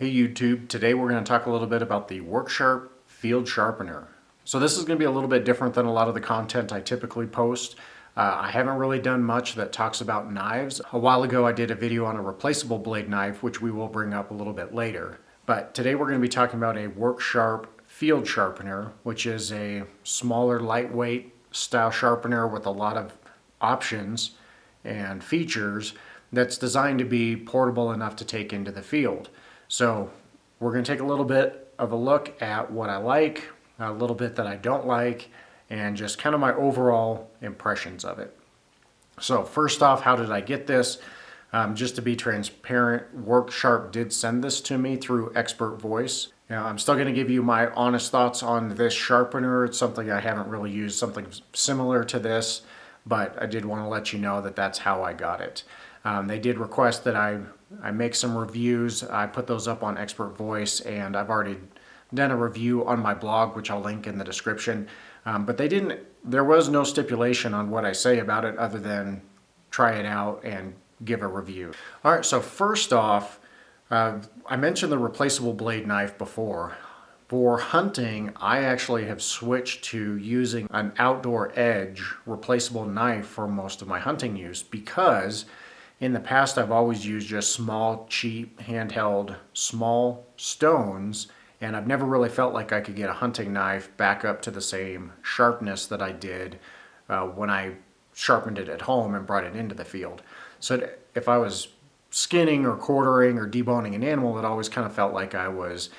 Hey YouTube, today we're going to talk a little bit about the WorkSharp Field Sharpener. So this is going to be a little bit different than a lot of the content I typically post. I haven't really done much that talks about knives. A while ago I did a video on a replaceable blade knife, which we will bring up a little bit later. But today we're going to be talking about a WorkSharp Field Sharpener, which is a smaller, lightweight style sharpener with a lot of options and features that's designed to be portable enough to take into the field. So we're going to take a little bit of a look at what I like, a little bit that I don't like, and just kind of my overall impressions of it. So first off, how did I get this? Just to be transparent, WorkSharp did send this to me through Expert Voice. Now, I'm still going to give you my honest thoughts on this sharpener. It's something I haven't really used, something similar to this, but I did want to let you know that that's how I got it. They did request that I make some reviews. I put those up on Expert Voice, and I've already done a review on my blog, which I'll link in the description. But there was no stipulation on what I say about it other than try it out and give a review. All right, so first off, I mentioned the replaceable blade knife before. For hunting, I actually have switched to using an outdoor edge replaceable knife for most of my hunting use because in the past, I've always used just small, cheap, handheld, small stones, and I've never really felt like I could get a hunting knife back up to the same sharpness that I did when I sharpened it at home and brought it into the field. So if I was skinning or quartering or deboning an animal, it always kind of felt like I was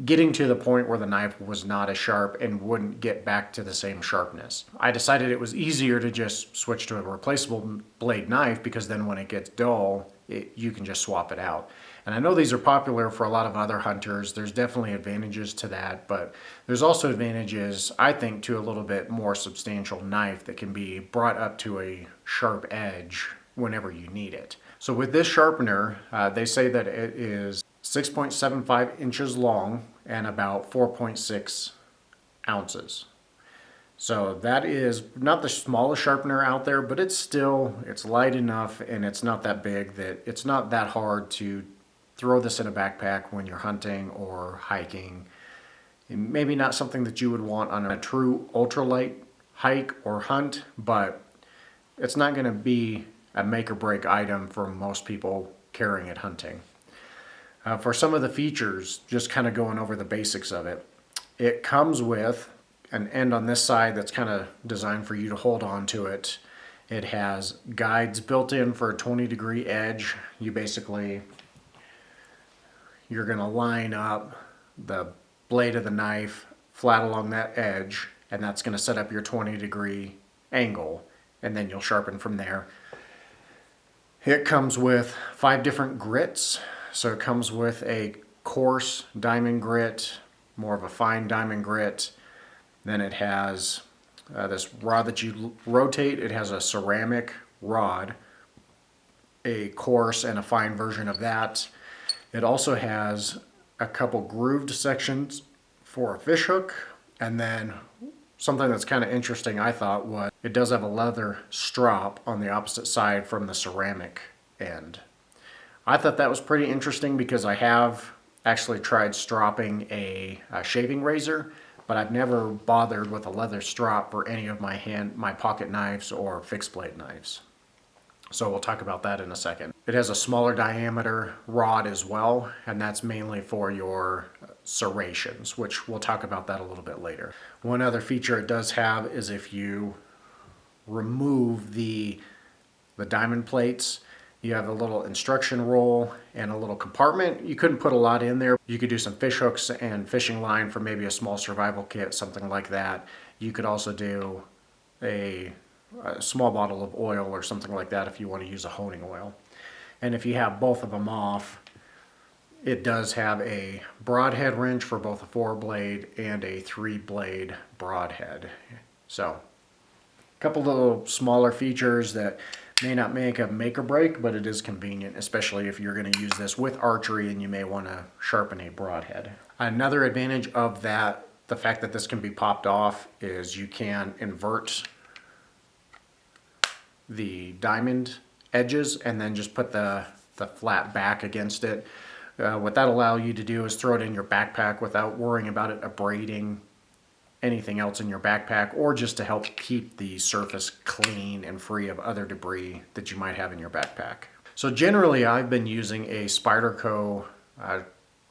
getting to the point where the knife was not as sharp and wouldn't get back to the same sharpness. I decided it was easier to just switch to a replaceable blade knife because then when it gets dull, you can just swap it out. And I know these are popular for a lot of other hunters. There's definitely advantages to that, but there's also advantages, I think, to a little bit more substantial knife that can be brought up to a sharp edge whenever you need it. So with this sharpener, they say that it is 6.75 inches long and about 4.6 ounces. So that is not the smallest sharpener out there, but it's light enough and it's not that big that it's not that hard to throw this in a backpack when you're hunting or hiking. And maybe not something that you would want on a true ultralight hike or hunt, but it's not going to be a make or break item for most people carrying it hunting. For some of the features, just kind of going over the basics of it, it comes with an end on this side that's kind of designed for you to hold on to it. It has guides built in for a 20-degree edge. You're going to line up the blade of the knife flat along that edge, and that's going to set up your 20-degree angle, and then you'll sharpen from there. It comes with 5 different grits. So it comes with a coarse diamond grit, more of a fine diamond grit. Then it has this rod that you rotate. It has a ceramic rod, a coarse and a fine version of that. It also has a couple grooved sections for a fish hook. And then something that's kind of interesting, I thought, was it does have a leather strop on the opposite side from the ceramic end. I thought that was pretty interesting because I have actually tried stropping a shaving razor, but I've never bothered with a leather strop for any of my pocket knives or fixed blade knives. So we'll talk about that in a second. It has a smaller diameter rod as well, and that's mainly for your serrations, which we'll talk about that a little bit later. One other feature it does have is if you remove the diamond plates, you have a little instruction roll and a little compartment. You couldn't put a lot in there. You could do some fish hooks and fishing line for maybe a small survival kit, something like that. You could also do a small bottle of oil or something like that if you want to use a honing oil. And if you have both of them off, it does have a broadhead wrench for both a 4-blade and a 3-blade broadhead. So a couple little smaller features that may not make a make or break, but it is convenient, especially if you're going to use this with archery and you may want to sharpen a broadhead. Another advantage of that, the fact that this can be popped off, is you can invert the diamond edges and then just put the flat back against it. What that allow you to do is throw it in your backpack without worrying about it abrading anything else in your backpack, or just to help keep the surface clean and free of other debris that you might have in your backpack. So generally I've been using a Spyderco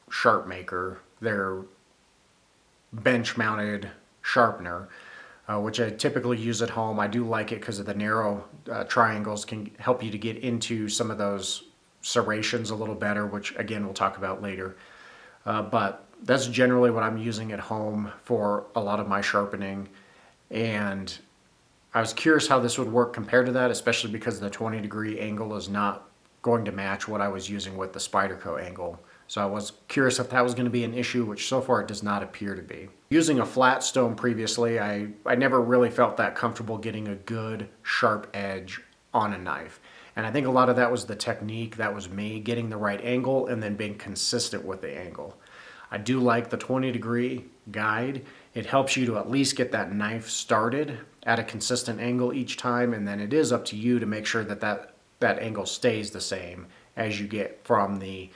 sharp maker, their bench mounted sharpener, which I typically use at home. I do like it because of the narrow triangles can help you to get into some of those serrations a little better, which again we'll talk about later. But that's generally what I'm using at home for a lot of my sharpening. And I was curious how this would work compared to that, especially because the 20-degree angle is not going to match what I was using with the Spyderco angle. So I was curious if that was going to be an issue, which so far it does not appear to be. Using a flat stone previously, I never really felt that comfortable getting a good sharp edge on a knife. And I think a lot of that was the technique, that was me getting the right angle and then being consistent with the angle. I do like the 20-degree guide. It helps you to at least get that knife started at a consistent angle each time, and then it is up to you to make sure that that angle stays the same as you get from the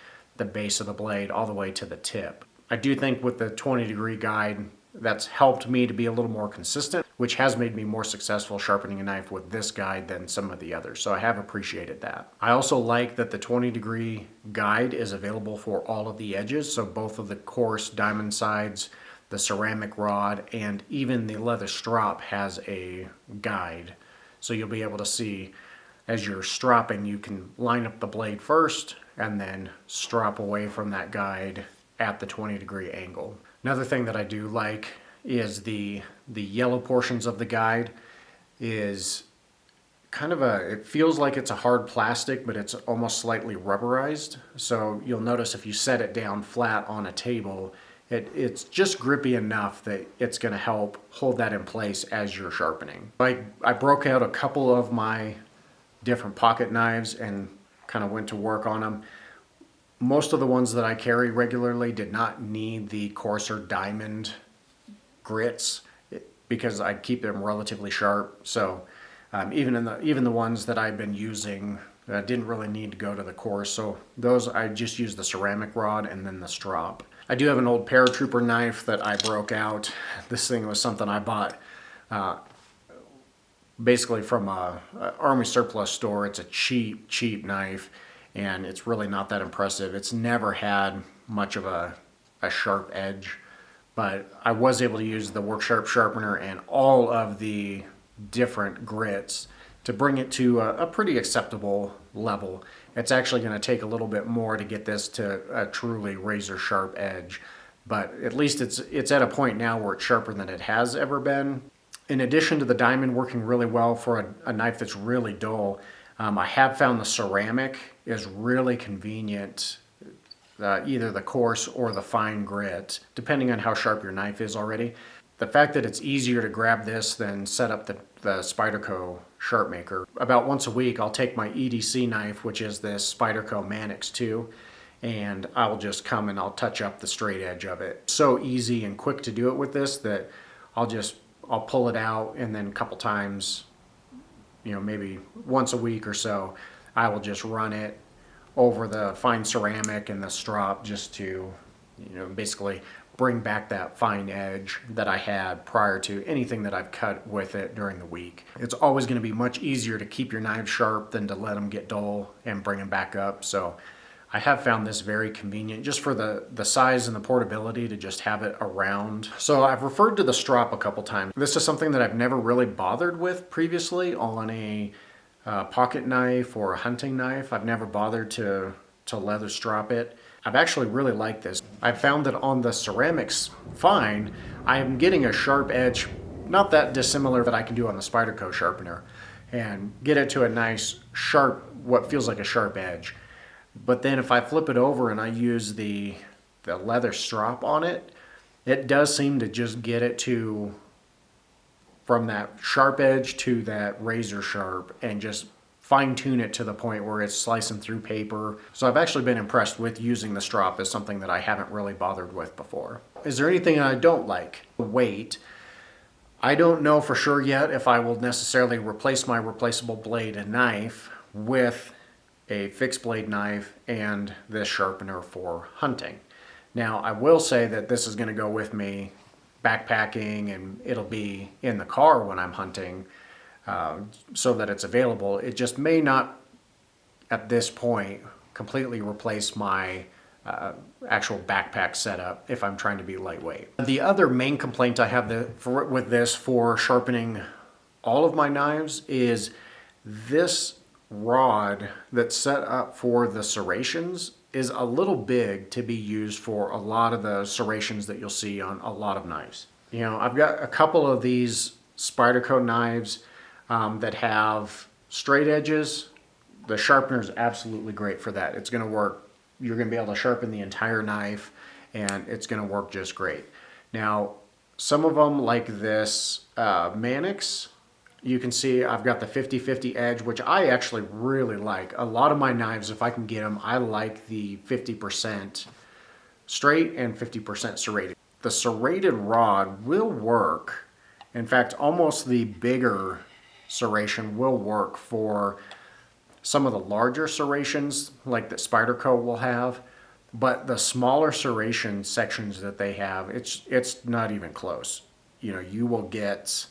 base of the blade all the way to the tip. I do think with the 20-degree guide, that's helped me to be a little more consistent, which has made me more successful sharpening a knife with this guide than some of the others. So I have appreciated that. I also like that the 20-degree guide is available for all of the edges. So both of the coarse diamond sides, the ceramic rod, and even the leather strop has a guide. So you'll be able to see as you're stropping, you can line up the blade first and then strop away from that guide at the 20-degree angle. Another thing that I do like is the yellow portions of the guide is kind of it feels like it's a hard plastic, but it's almost slightly rubberized. So you'll notice if you set it down flat on a table, it's just grippy enough that it's going to help hold that in place as you're sharpening. I broke out a couple of my different pocket knives and kind of went to work on them. Most of the ones that I carry regularly did not need the coarser diamond grits because I keep them relatively sharp. So even the ones that I've been using didn't really need to go to the coarse. So those I just use the ceramic rod and then the strop. I do have an old paratrooper knife that I broke out. This thing was something I bought basically from a Army surplus store. It's a cheap knife, and it's really not that impressive. It's never had much of a sharp edge, but I was able to use the WorkSharp sharpener and all of the different grits to bring it to a pretty acceptable level. It's actually going to take a little bit more to get this to a truly razor sharp edge, but at least it's at a point now where it's sharper than it has ever been. In addition to the diamond working really well for a knife that's really dull, I have found the ceramic is really convenient, either the coarse or the fine grit, depending on how sharp your knife is already. The fact that it's easier to grab this than set up the Spyderco sharp maker. About once a week, I'll take my EDC knife, which is this Spyderco Manix 2, and I'll just come and I'll touch up the straight edge of it. So easy and quick to do it with this that I'll pull it out, and then a couple times, maybe once a week or so, I will just run it over the fine ceramic and the strop just to, basically bring back that fine edge that I had prior to anything that I've cut with it during the week. It's always going to be much easier to keep your knives sharp than to let them get dull and bring them back up. So I have found this very convenient just for the size and the portability to just have it around. So I've referred to the strop a couple times. This is something that I've never really bothered with previously on a pocket knife or a hunting knife. I've never bothered to leather strap it. I've actually really liked this. I've found that on the ceramics fine, I am getting a sharp edge, not that dissimilar that I can do on the Spyderco sharpener, and get it to a nice sharp, what feels like a sharp edge. But then if I flip it over and I use the leather strap on it, it does seem to just get it from that sharp edge to that razor sharp and just fine tune it to the point where it's slicing through paper. So I've actually been impressed with using the strop as something that I haven't really bothered with before. Is there anything I don't like? Weight. I don't know for sure yet if I will necessarily replace my replaceable blade and knife with a fixed blade knife, and this sharpener for hunting. Now, I will say that this is going to go with me backpacking, and it'll be in the car when I'm hunting, so that it's available. It just may not, at this point, completely replace my actual backpack setup if I'm trying to be lightweight. The other main complaint I have with this for sharpening all of my knives is this rod that's set up for the serrations is a little big to be used for a lot of the serrations that you'll see on a lot of knives. You know, I've got a couple of these Spyderco knives that have straight edges. The sharpener is absolutely great for that. It's going to work. You're going to be able to sharpen the entire knife, and it's going to work just great. Now, some of them, like this Mannix, you can see I've got the 50-50 edge, which I actually really like. A lot of my knives, if I can get them, I like the 50% straight and 50% serrated. The serrated rod will work. In fact, almost the bigger serration will work for some of the larger serrations like that Spyderco will have, but the smaller serration sections that they have, it's not even close. You know, you will get,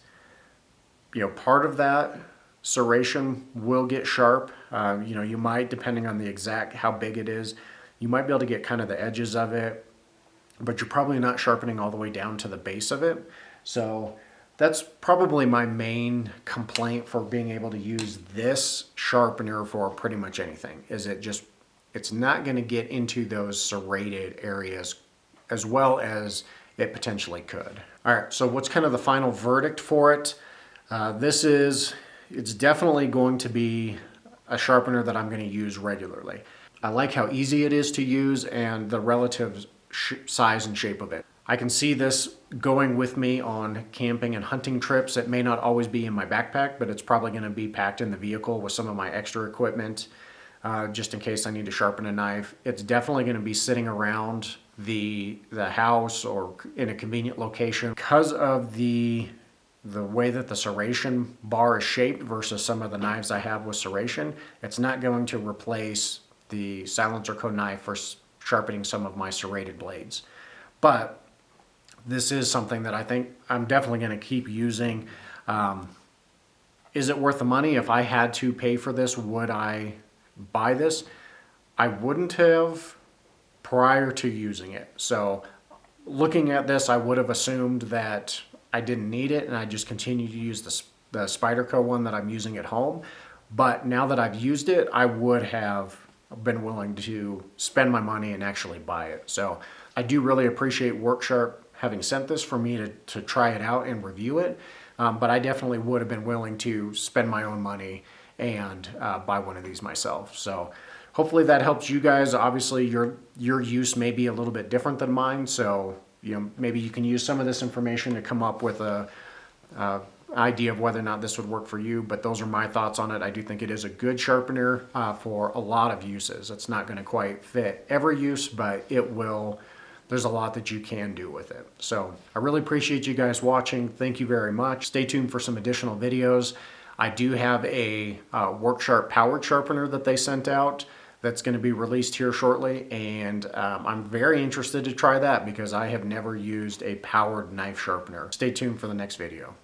you know, part of that serration will get sharp. You know, you might, depending on the exact how big it is, you might be able to get kind of the edges of it, but you're probably not sharpening all the way down to the base of it. So that's probably my main complaint for being able to use this sharpener for pretty much anything, is it's not going to get into those serrated areas as well as it potentially could. All right, so what's kind of the final verdict for it? It's definitely going to be a sharpener that I'm going to use regularly. I like how easy it is to use and the relative size and shape of it. I can see this going with me on camping and hunting trips. It may not always be in my backpack, but it's probably going to be packed in the vehicle with some of my extra equipment, just in case I need to sharpen a knife. It's definitely going to be sitting around the house or in a convenient location. Because of the way that the serration bar is shaped versus some of the knives I have with serration, it's not going to replace the silencer co knife for sharpening some of my serrated blades. But this is something that I think I'm definitely going to keep using. Is it worth the money? If I had to pay for this, would I buy this? I wouldn't have prior to using it. So looking at this, I would have assumed that I didn't need it and I just continue to use the Spyderco one that I'm using at home. But now that I've used it, I would have been willing to spend my money and actually buy it. So I do really appreciate WorkSharp having sent this for me to try it out and review it. But I definitely would have been willing to spend my own money and buy one of these myself. So hopefully that helps you guys. Obviously your use may be a little bit different than mine. So, you know, maybe you can use some of this information to come up with a idea of whether or not this would work for you, but those are my thoughts on it. I do think it is a good sharpener for a lot of uses. It's not going to quite fit every use, but it will. There's a lot that you can do with it. So I really appreciate you guys watching. Thank you very much. Stay tuned for some additional videos. I do have a WorkSharp powered sharpener that they sent out that's going to be released here shortly, and I'm very interested to try that because I have never used a powered knife sharpener. Stay tuned for the next video.